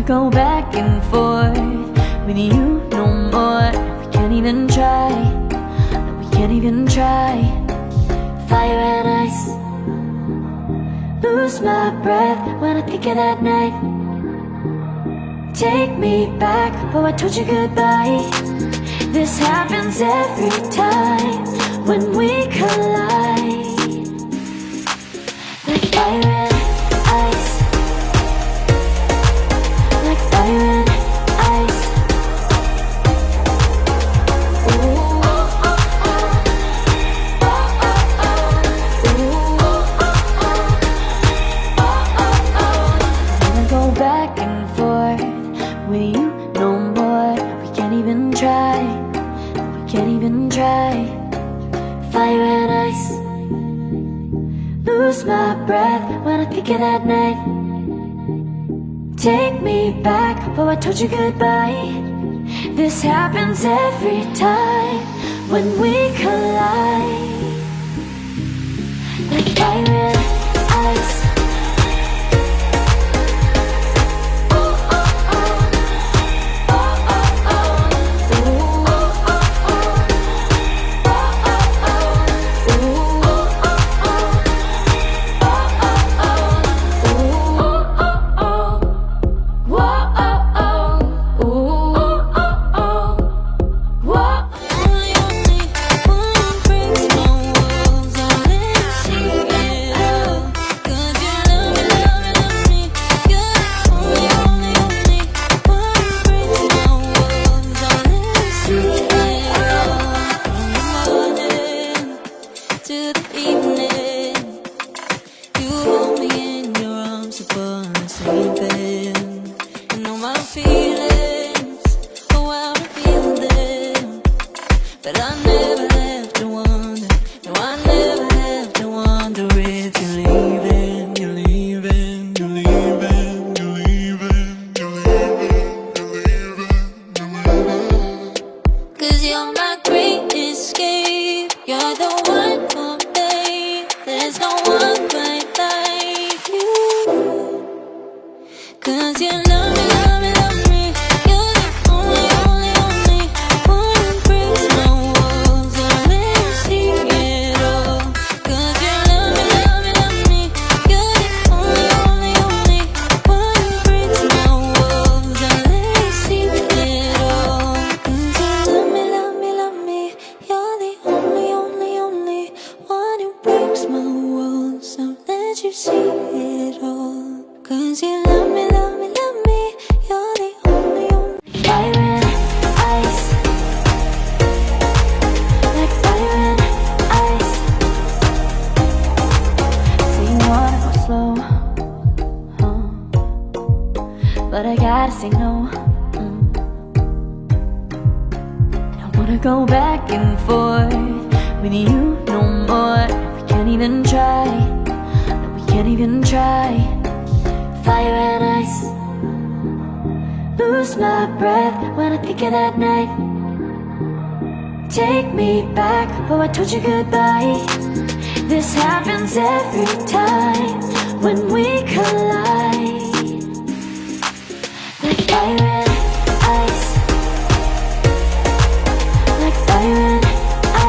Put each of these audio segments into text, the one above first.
go back and forth with you no more. We can't even try, no, we can't even try. Fire and ice, lose my breath when I think of that night. Take me back, oh I told you goodbye. This happens every time when we collide. Like fire and ice, like fire and ice. Ooh, oh, oh, oh. Oh, oh, oh. Ooh, oh, oh, oh. Oh, oh, oh. I wanna go back and forth with you no more. We can't even try, we can't even try. Fire and ice, lose my breath when I think of that night. Take me back, oh I told you goodbye. This happens every time when we collide. Like fire and ice. But I gotta say no. I wanna go back and forth with you no more. We can't even try, no, we can't even try. Fire and ice, lose my breath when I think of that night. Take me back, oh I told you goodbye. This happens every time when we collide. Like fire and ice, like fire and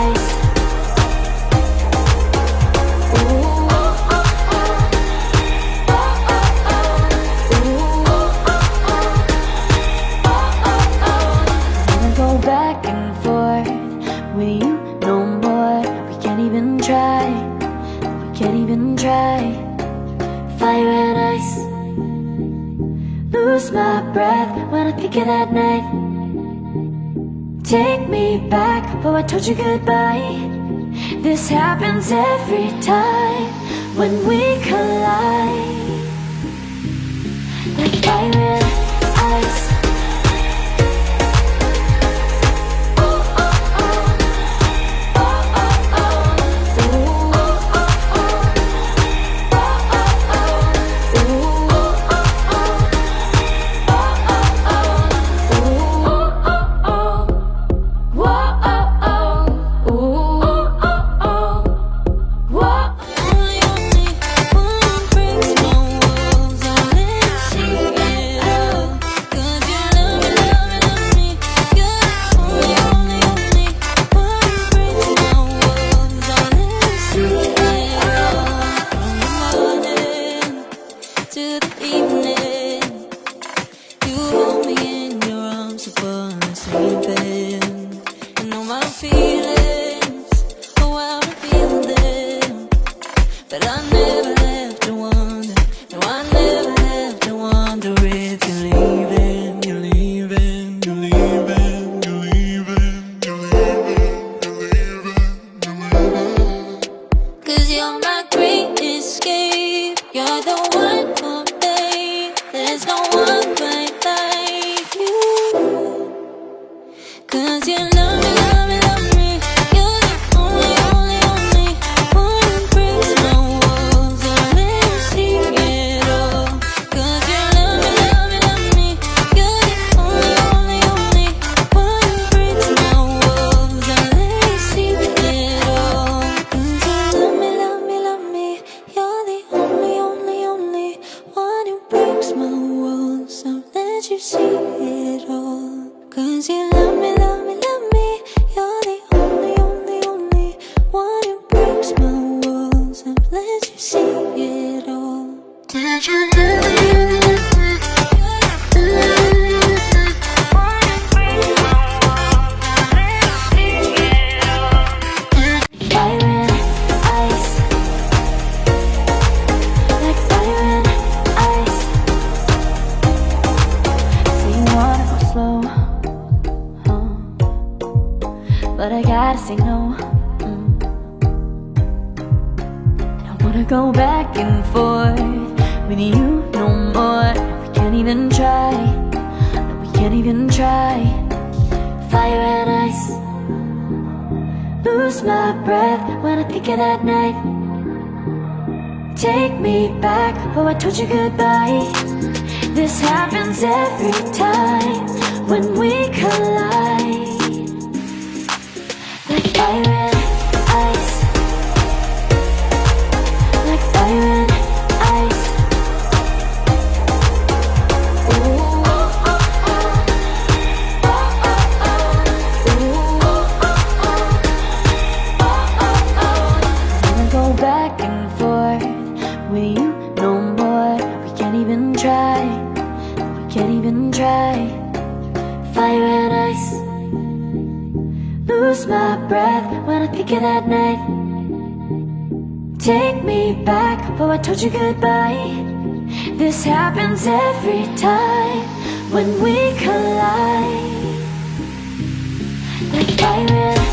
ice. Ooh, oh, oh, oh. Oh, oh, oh. Ooh, oh, oh, oh. Oh, oh, oh. I wanna go back and forth with you no more. We can't even try, we can't even try. Fire and ice, lose my breath when I think of that night. Take me back, oh I told you goodbye. This happens every time when we collide. Like fire and ice. Only one brings more. to the evening. You hold me in your arms while I'm sleeping. And know my feelings, oh how I feel them. But I never have to wonder, no I never have to wonder if you're leaving, you're leaving, you're leaving, you're leaving, you're leaving, you're leaving, you're leaving. 'Cause you're my great escape, you're the one for me. There's no one quite like you. 'Cause you love me, love me, love me. You're the only, only, only one who breaks my walls and let me see it all. 'Cause you love me, love me, love me. You're the only, only, only one who breaks my walls and let me see it all. 'Cause you love me, love me, love me. You're the only, only, only one who breaks my walls and let you see it all. 'Cause you love me, love me, love me. You're the only, only, only one who breaks my walls and let you see it all. Did you know fire and ice, like fire and ice. So you wanna go slow, but I gotta say no. I don't wanna go back and forth with you no more. We can't even try, no, we can't even try. Fire and ice, lose my breath when I think of that night. Take me back, oh I told you goodbye. This happens every time when we collide. Like fire and ice, like fire and ice. Ooh, oh, oh, oh. Oh, oh, oh. Ooh, oh, oh, oh. Oh, oh, oh. I wanna go back and forth with you no more. We can't even try, we can't even try. Fire and ice, lose my breath when I think of that night. Take me back, oh I told you goodbye. This happens every time when we collide. Like fire and